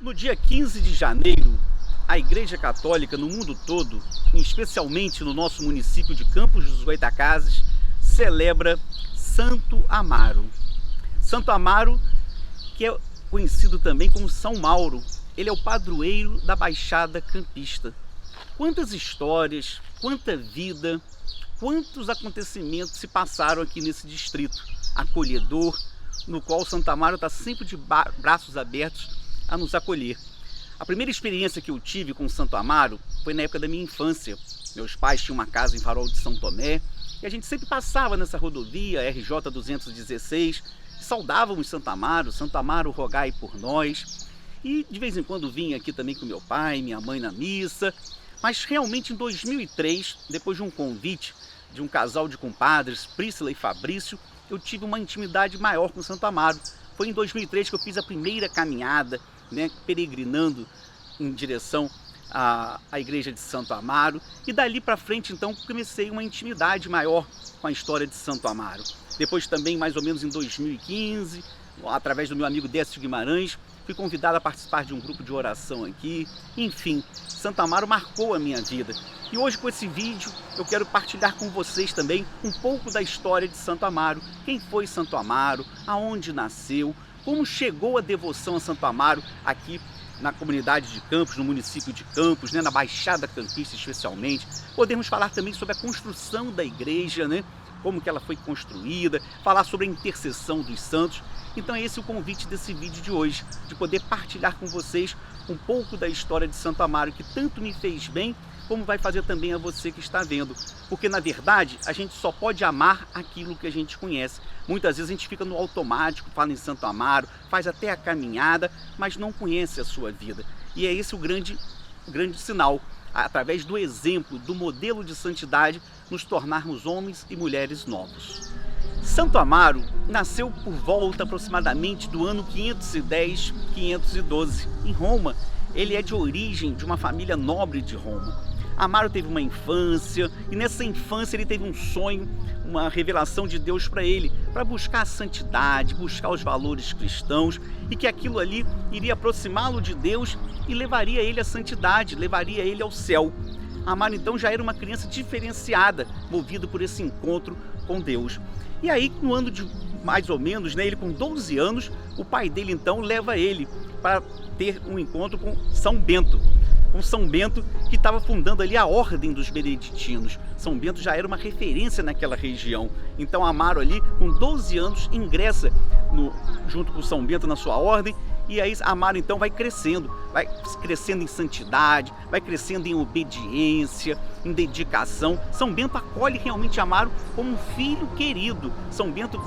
No dia 15 de janeiro, a Igreja Católica no mundo todo, especialmente no nosso município de Campos dos Goytacazes, celebra Santo Amaro. Santo Amaro, que é conhecido também como São Mauro, ele é o padroeiro da Baixada Campista. Quantas histórias, quanta vida, quantos acontecimentos se passaram aqui nesse distrito acolhedor, no qual Santo Amaro está sempre de braços abertos a nos acolher. A primeira experiência que eu tive com Santo Amaro foi na época da minha infância. Meus pais tinham uma casa em Farol de São Tomé e a gente sempre passava nessa rodovia RJ 216 e saudávamos Santo Amaro, rogai por nós. E de vez em quando vinha aqui também com meu pai, minha mãe na missa. Mas realmente em 2003, depois de um convite de um casal de compadres, Príscila e Fabrício, eu tive uma intimidade maior com Santo Amaro. Foi em 2003 que eu fiz a primeira caminhada, peregrinando em direção à igreja de Santo Amaro, e dali para frente então comecei uma intimidade maior com a história de Santo Amaro. Depois também, mais ou menos em 2015, através do meu amigo Décio Guimarães, fui convidado a participar de um grupo de oração aqui. Enfim, Santo Amaro marcou a minha vida. E hoje com esse vídeo eu quero partilhar com vocês também um pouco da história de Santo Amaro. Quem foi Santo Amaro, aonde nasceu, como chegou a devoção a Santo Amaro aqui na comunidade de Campos, no município de Campos, na Baixada Campista especialmente. Podemos falar também sobre a construção da igreja, como que ela foi construída, falar sobre a intercessão dos santos. Então é esse o convite desse vídeo de hoje, de poder partilhar com vocês um pouco da história de Santo Amaro, que tanto me fez bem, como vai fazer também a você que está vendo. Porque na verdade a gente só pode amar aquilo que a gente conhece. Muitas vezes a gente fica no automático, fala em Santo Amaro, faz até a caminhada, mas não conhece a sua vida. E é esse o grande sinal, através do exemplo, do modelo de santidade, nos tornarmos homens e mulheres novos. Santo Amaro nasceu por volta aproximadamente do ano 510, 512, em Roma. Ele é de origem de uma família nobre de Roma. Amaro teve uma infância, e nessa infância ele teve um sonho, uma revelação de Deus para ele, para buscar a santidade, buscar os valores cristãos, e que aquilo ali iria aproximá-lo de Deus e levaria ele à santidade, levaria ele ao céu. Amaro então já era uma criança diferenciada, movido por esse encontro com Deus. E aí, no ano de mais ou menos, ele com 12 anos, o pai dele então leva ele para ter um encontro com São Bento. Com São Bento, que estava fundando ali a Ordem dos Beneditinos. São Bento já era uma referência naquela região. Então Amaro ali, com 12 anos, ingressa junto com São Bento na sua ordem. E aí Amaro então vai crescendo em santidade, vai crescendo em obediência, em dedicação. São Bento acolhe realmente Amaro como um filho querido. São Bento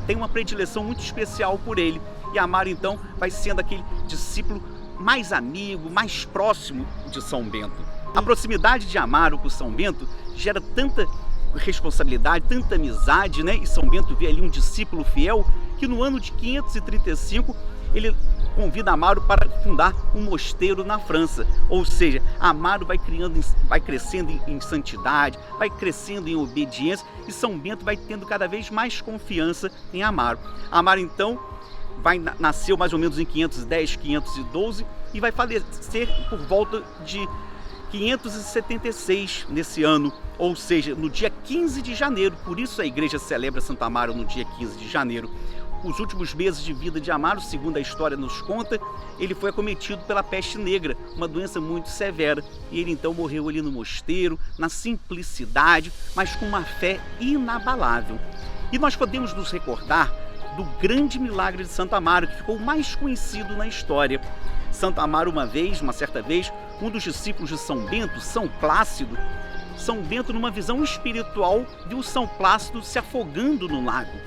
tem uma predileção muito especial por ele. E Amaro então vai sendo aquele discípulo mais amigo, mais próximo de São Bento. A proximidade de Amaro com São Bento gera tanta responsabilidade, tanta amizade, E São Bento vê ali um discípulo fiel, que no ano de 535 ele convida Amaro para fundar um mosteiro na França. Ou seja, Amaro vai crescendo em santidade, vai crescendo em obediência, e São Bento vai tendo cada vez mais confiança em Amaro. Amaro então nasceu mais ou menos em 510, 512 e vai falecer por volta de 576 nesse ano, ou seja, no dia 15 de janeiro. Por isso a igreja celebra Santo Amaro no dia 15 de janeiro. Os últimos meses de vida de Amaro, segundo a história nos conta, ele foi acometido pela peste negra, uma doença muito severa. E ele então morreu ali no mosteiro, na simplicidade, mas com uma fé inabalável. E nós podemos nos recordar do grande milagre de Santo Amaro, que ficou mais conhecido na história. Santo Amaro, uma certa vez, um dos discípulos de São Bento, São Plácido, São Bento, numa visão espiritual, viu São Plácido se afogando no lago.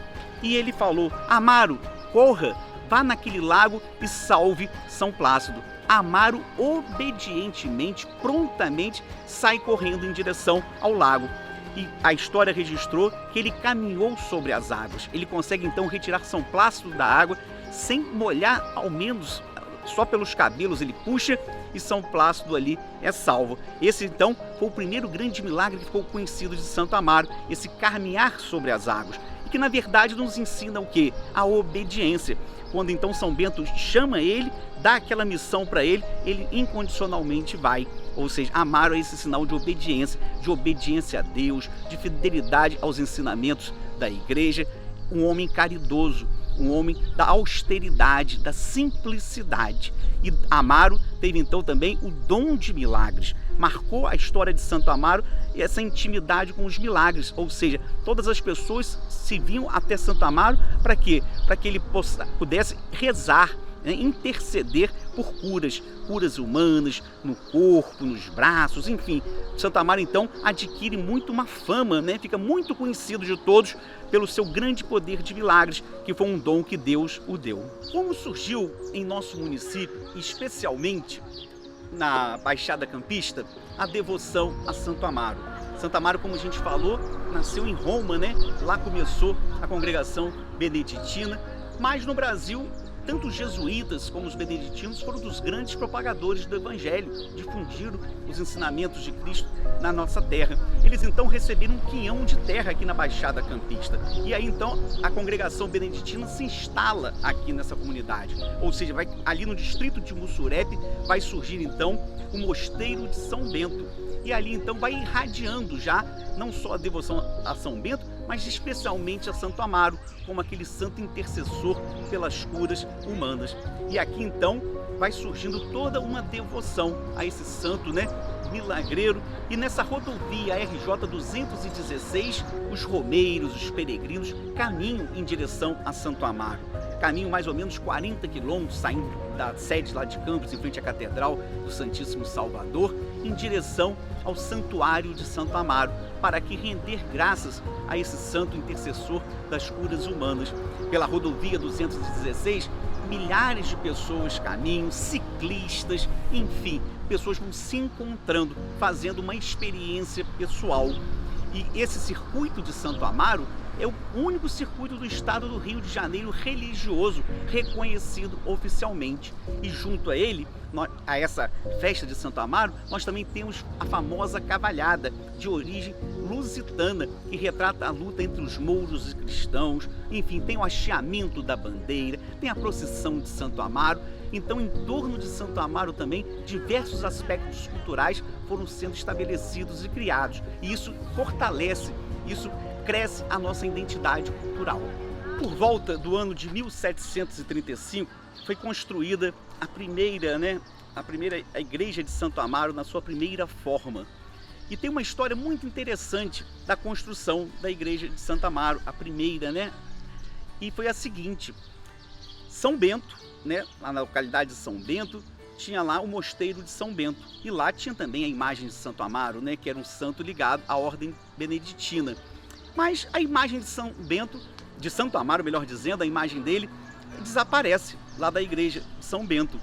E ele falou: Amaro, corra, vá naquele lago e salve São Plácido. Amaro obedientemente, prontamente, sai correndo em direção ao lago. E a história registrou que ele caminhou sobre as águas. Ele consegue então retirar São Plácido da água sem molhar, ao menos só pelos cabelos ele puxa, e São Plácido ali é salvo. Esse então foi o primeiro grande milagre que ficou conhecido de Santo Amaro, esse caminhar sobre as águas. E que na verdade nos ensina o quê? A obediência. Quando então São Bento chama ele, dá aquela missão para ele, ele incondicionalmente vai. Ou seja, Amaro é esse sinal de obediência a Deus, de fidelidade aos ensinamentos da igreja, um homem caridoso, um homem da austeridade, da simplicidade. E Amaro teve então também o dom de milagres. Marcou a história de Santo Amaro e essa intimidade com os milagres, ou seja, todas as pessoas se vinham até Santo Amaro para quê? Para que ele pudesse rezar, né, interceder por curas humanas, no corpo, nos braços, enfim. Santo Amaro então adquire muito uma fama, né? Fica muito conhecido de todos pelo seu grande poder de milagres, que foi um dom que Deus o deu. Como surgiu em nosso município, especialmente na Baixada Campista, a devoção a Santo Amaro? Santo Amaro, como a gente falou, nasceu em Roma, né? Lá começou a congregação beneditina, mas no Brasil, tanto os jesuítas como os beneditinos foram dos grandes propagadores do Evangelho, difundiram os ensinamentos de Cristo na nossa terra. Eles então receberam um quinhão de terra aqui na Baixada Campista. E aí então a congregação beneditina se instala aqui nessa comunidade. Ou seja, ali no distrito de Mussurepe vai surgir então o Mosteiro de São Bento. E ali então vai irradiando já não só a devoção a São Bento, mas especialmente a Santo Amaro, como aquele santo intercessor pelas curas humanas. E aqui então vai surgindo toda uma devoção a esse santo, né, milagreiro. E nessa rodovia RJ 216, os romeiros, os peregrinos caminham em direção a Santo Amaro. Caminham mais ou menos 40 quilômetros, saindo da sede lá de Campos, em frente à Catedral do Santíssimo Salvador, em direção ao Santuário de Santo Amaro, para aqui render graças a esse santo intercessor das curas humanas. Pela rodovia 216, milhares de pessoas caminham, ciclistas, enfim, pessoas vão se encontrando, fazendo uma experiência pessoal. E esse circuito de Santo Amaro é o único circuito do estado do Rio de Janeiro religioso reconhecido oficialmente. E junto a ele, a essa festa de Santo Amaro, nós também temos a famosa cavalhada de origem lusitana, que retrata a luta entre os mouros e cristãos. Enfim, tem o hasteamento da bandeira, tem a procissão de Santo Amaro. Então, em torno de Santo Amaro também, diversos aspectos culturais foram sendo estabelecidos e criados. E isso fortalece, isso cresce a nossa identidade cultural. Por volta do ano de 1735, foi construída a primeira igreja de Santo Amaro na sua primeira forma. E tem uma história muito interessante da construção da igreja de Santo Amaro, a primeira, né? E foi a seguinte: São Bento, né, lá na localidade de São Bento, tinha lá o mosteiro de São Bento. E lá tinha também a imagem de Santo Amaro, né, que era um santo ligado à ordem beneditina. Mas a imagem de São Bento, de Santo Amaro, melhor dizendo, a imagem dele desaparece lá da igreja de São Bento.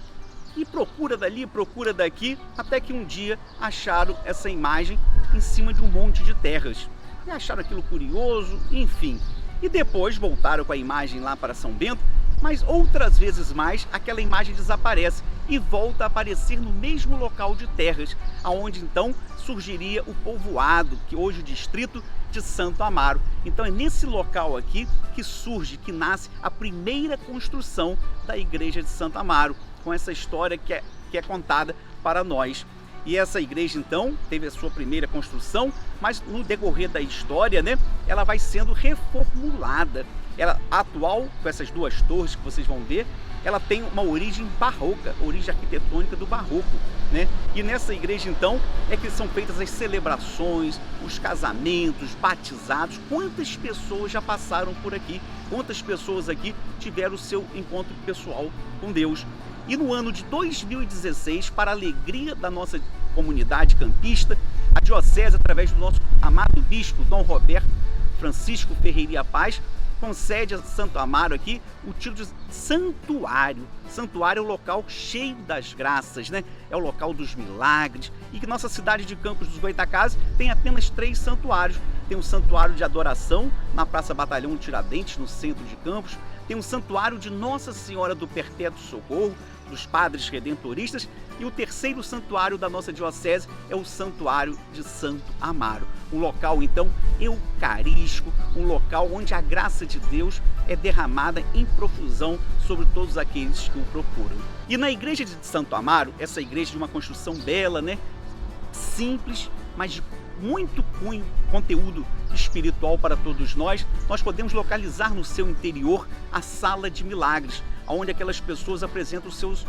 E procura dali, procura daqui, até que um dia acharam essa imagem em cima de um monte de terras. E acharam aquilo curioso, enfim. E depois voltaram com a imagem lá para São Bento, mas outras vezes mais aquela imagem desaparece e volta a aparecer no mesmo local de terras, aonde então surgiria o povoado, que hoje é o distrito de Santo Amaro. Então é nesse local aqui que surge, que nasce a primeira construção da igreja de Santo Amaro, com essa história que é contada para nós. E essa igreja então teve a sua primeira construção, mas no decorrer da história, né, ela vai sendo reformulada. Ela atual, com essas duas torres que vocês vão ver, ela tem uma origem barroca, origem arquitetônica do barroco, né? E nessa igreja então é que são feitas as celebrações, os casamentos, batizados. Quantas pessoas já passaram por aqui? Quantas pessoas aqui tiveram o seu encontro pessoal com Deus? E no ano de 2016, para a alegria da nossa comunidade campista, a diocese, através do nosso amado bispo Dom Roberto Francisco Ferreira Paz, concede a Santo Amaro aqui o título de santuário. Santuário é o local cheio das graças, né? É o local dos milagres. E que nossa cidade de Campos dos Goytacazes tem apenas 3 santuários. Tem um santuário de adoração na Praça Batalhão Tiradentes, no centro de Campos. Tem um santuário de Nossa Senhora do Perpétuo Socorro, dos Padres Redentoristas, e o terceiro santuário da nossa diocese é o Santuário de Santo Amaro. Um local, então, eucarístico, um local onde a graça de Deus é derramada em profusão sobre todos aqueles que o procuram. E na igreja de Santo Amaro, essa igreja de uma construção bela, né? Simples, mas de muito cunho, conteúdo espiritual para todos nós, nós podemos localizar no seu interior a sala de milagres, onde aquelas pessoas apresentam os seus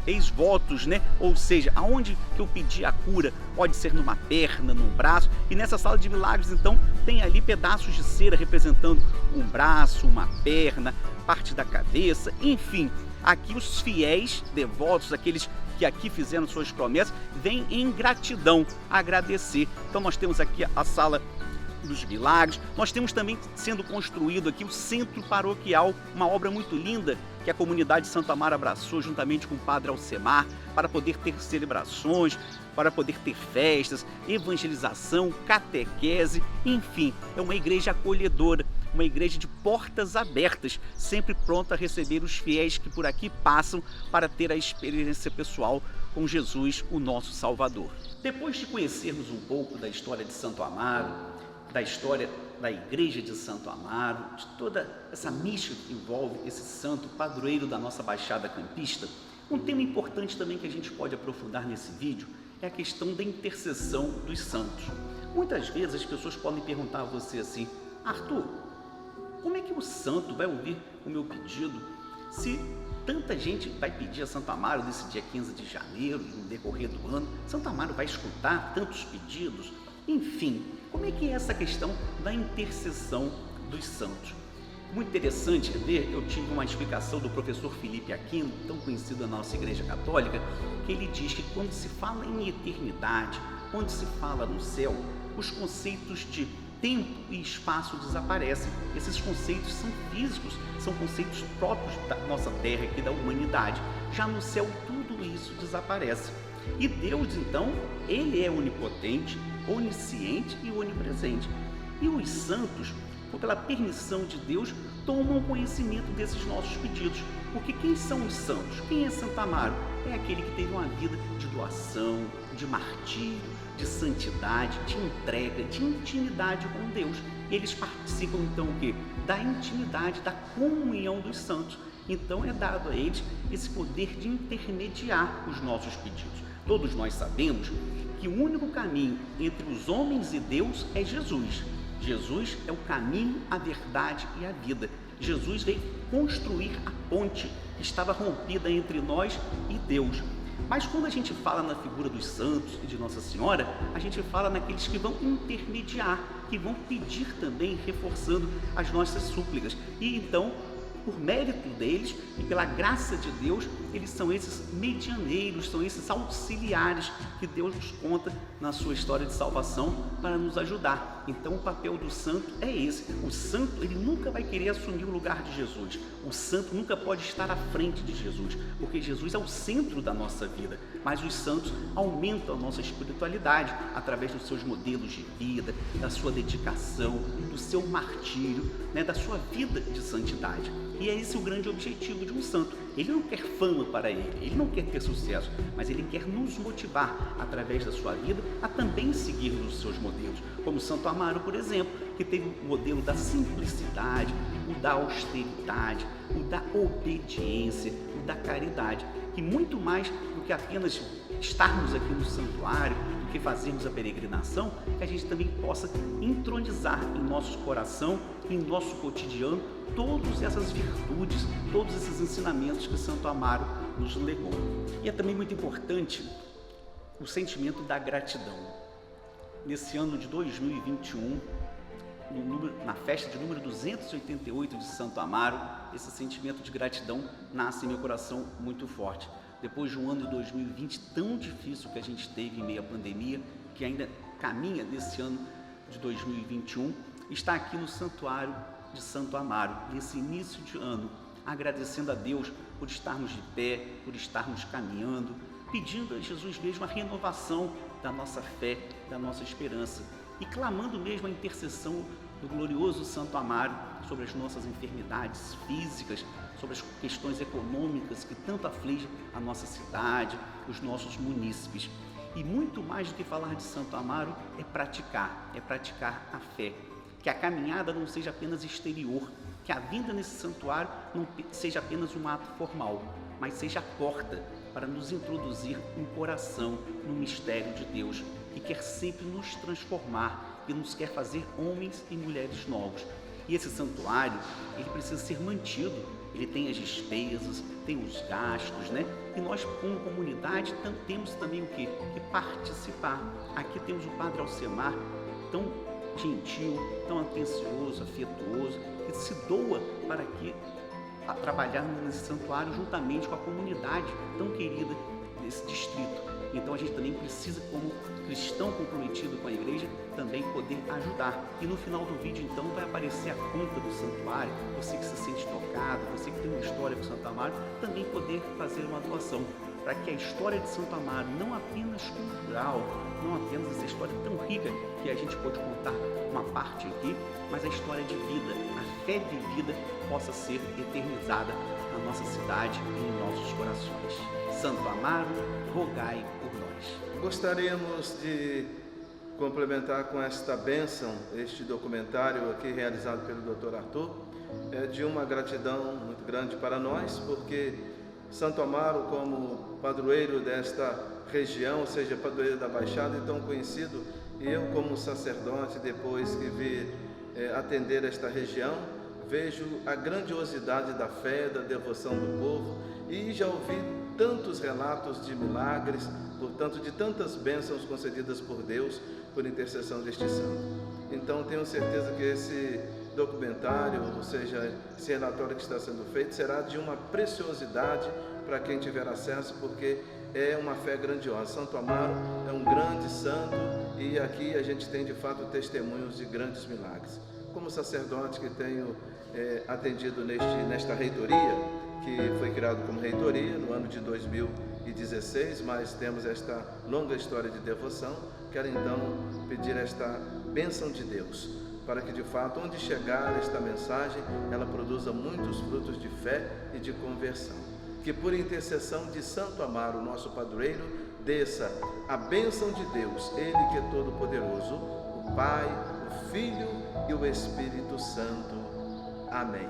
ex-votos, né? Ou seja, aonde que eu pedi a cura, pode ser numa perna, num braço, e nessa sala de milagres, então, tem ali pedaços de cera representando um braço, uma perna, parte da cabeça, enfim, aqui os fiéis devotos, aqueles que aqui fizeram suas promessas, vêm em gratidão agradecer. Então nós temos aqui a sala dos milagres, nós temos também sendo construído aqui o centro paroquial, uma obra muito linda que a comunidade de Santo Amaro abraçou juntamente com o padre Alcemar, para poder ter celebrações, para poder ter festas, evangelização, catequese, enfim, é uma igreja acolhedora, uma igreja de portas abertas, sempre pronta a receber os fiéis que por aqui passam para ter a experiência pessoal com Jesus, o nosso Salvador. Depois de conhecermos um pouco da história de Santo Amaro, da história da igreja de Santo Amaro, de toda essa mística que envolve esse santo padroeiro da nossa Baixada Campista, um tema importante também que a gente pode aprofundar nesse vídeo é a questão da intercessão dos santos. Muitas vezes as pessoas podem perguntar a você assim: Arthur, como é que o santo vai ouvir o meu pedido se tanta gente vai pedir a Santo Amaro nesse dia 15 de janeiro, no decorrer do ano? Santo Amaro vai escutar tantos pedidos? Enfim, como é que é essa questão da intercessão dos santos? Muito interessante ver, eu tive uma explicação do professor Felipe Aquino, tão conhecido na nossa Igreja Católica, que ele diz que quando se fala em eternidade, quando se fala no céu, os conceitos de tempo e espaço desaparecem. Esses conceitos são físicos, são conceitos próprios da nossa terra aqui, da humanidade. Já no céu tudo isso desaparece. E Deus, então, Ele é onipotente, onisciente e onipresente. E os santos, pela permissão de Deus, tomam conhecimento desses nossos pedidos. Porque quem são os santos? Quem é Santo Amaro? É aquele que teve uma vida de doação, de martírio, de santidade, de entrega, de intimidade com Deus. Eles participam então o quê? Da intimidade, da comunhão dos santos. Então é dado a eles esse poder de intermediar os nossos pedidos. Todos nós sabemos que o único caminho entre os homens e Deus é Jesus. Jesus é o caminho, a verdade e a vida. Jesus veio construir a ponte que estava rompida entre nós e Deus. Mas quando a gente fala na figura dos santos e de Nossa Senhora, a gente fala naqueles que vão intermediar, que vão pedir também, reforçando as nossas súplicas. E então, por mérito deles e pela graça de Deus, eles são esses medianeiros, são esses auxiliares que Deus nos conta na sua história de salvação para nos ajudar. Então o papel do santo é esse. O santo, ele nunca vai querer assumir o lugar de Jesus. O santo nunca pode estar à frente de Jesus, porque Jesus é o centro da nossa vida. Mas os santos aumentam a nossa espiritualidade através dos seus modelos de vida, da sua dedicação, do seu martírio, né, da sua vida de santidade. E é esse o grande objetivo de um santo. Ele não quer fama para ele não quer ter sucesso, mas ele quer nos motivar, através da sua vida, a também seguir os seus modelos. Como Santo Amaro, por exemplo, que teve o modelo da simplicidade, o da austeridade, o da obediência, o da caridade, que muito mais do que apenas estarmos aqui no santuário, do que fazermos a peregrinação, que a gente também possa entronizar em nosso coração, em nosso cotidiano, todas essas virtudes, todos esses ensinamentos que Santo Amaro nos legou. E é também muito importante o sentimento da gratidão. Nesse ano de 2021, na festa de número 288 de Santo Amaro, esse sentimento de gratidão nasce em meu coração muito forte. Depois de um ano de 2020 tão difícil que a gente teve em meio à pandemia, que ainda caminha nesse ano de 2021, está aqui no Santuário de Santo Amaro, nesse início de ano, agradecendo a Deus por estarmos de pé, por estarmos caminhando, pedindo a Jesus mesmo a renovação da nossa fé, da nossa esperança, e clamando mesmo a intercessão do glorioso Santo Amaro sobre as nossas enfermidades físicas, sobre as questões econômicas que tanto afligem a nossa cidade, os nossos munícipes. E muito mais do que falar de Santo Amaro é praticar a fé, que a caminhada não seja apenas exterior, que a vinda nesse santuário não seja apenas um ato formal, mas seja a porta para nos introduzir um coração no mistério de Deus, que quer sempre nos transformar e nos quer fazer homens e mulheres novos. E esse santuário, ele precisa ser mantido, ele tem as despesas, tem os gastos, né? E nós, como comunidade, temos também o quê? Que participar. Aqui temos o Padre Alcemar, tão gentil, tão atencioso, afetuoso, que se doa para aqui a trabalhar nesse santuário juntamente com a comunidade tão querida desse distrito. Então a gente também precisa, como cristão comprometido com a igreja, também poder ajudar. E no final do vídeo, então, vai aparecer a conta do santuário. Você que se sente tocado, você que tem uma história com Santo Amaro, também poder fazer uma doação, para que a história de Santo Amaro, não apenas cultural, não apenas essa história tão rica que a gente pode contar uma parte aqui, mas a história de vida, a fé vivida, possa ser eternizada na nossa cidade e em nossos corações. Santo Amaro, rogai por nós. Gostaríamos de complementar com esta bênção, este documentário aqui realizado pelo Dr. Arthur, de uma gratidão muito grande para nós, porque Santo Amaro, como padroeiro desta região, ou seja, padroeiro da Baixada, e tão conhecido, e eu como sacerdote, depois que vi atender esta região, vejo a grandiosidade da fé, da devoção do povo, e já ouvi tantos relatos de milagres, portanto, de tantas bênçãos concedidas por Deus por intercessão deste santo. Então, tenho certeza que esse documentário, ou seja, esse relatório que está sendo feito, será de uma preciosidade para quem tiver acesso, porque é uma fé grandiosa. Santo Amaro é um grande santo e aqui a gente tem de fato testemunhos de grandes milagres. Como sacerdote que tenho atendido nesta reitoria, que foi criado como reitoria no ano de 2016, mas temos esta longa história de devoção, quero então pedir esta bênção de Deus, para que de fato, onde chegar esta mensagem, ela produza muitos frutos de fé e de conversão. Que por intercessão de Santo Amaro, nosso padroeiro, desça a bênção de Deus, Ele que é todo-poderoso, o Pai, o Filho e o Espírito Santo. Amém.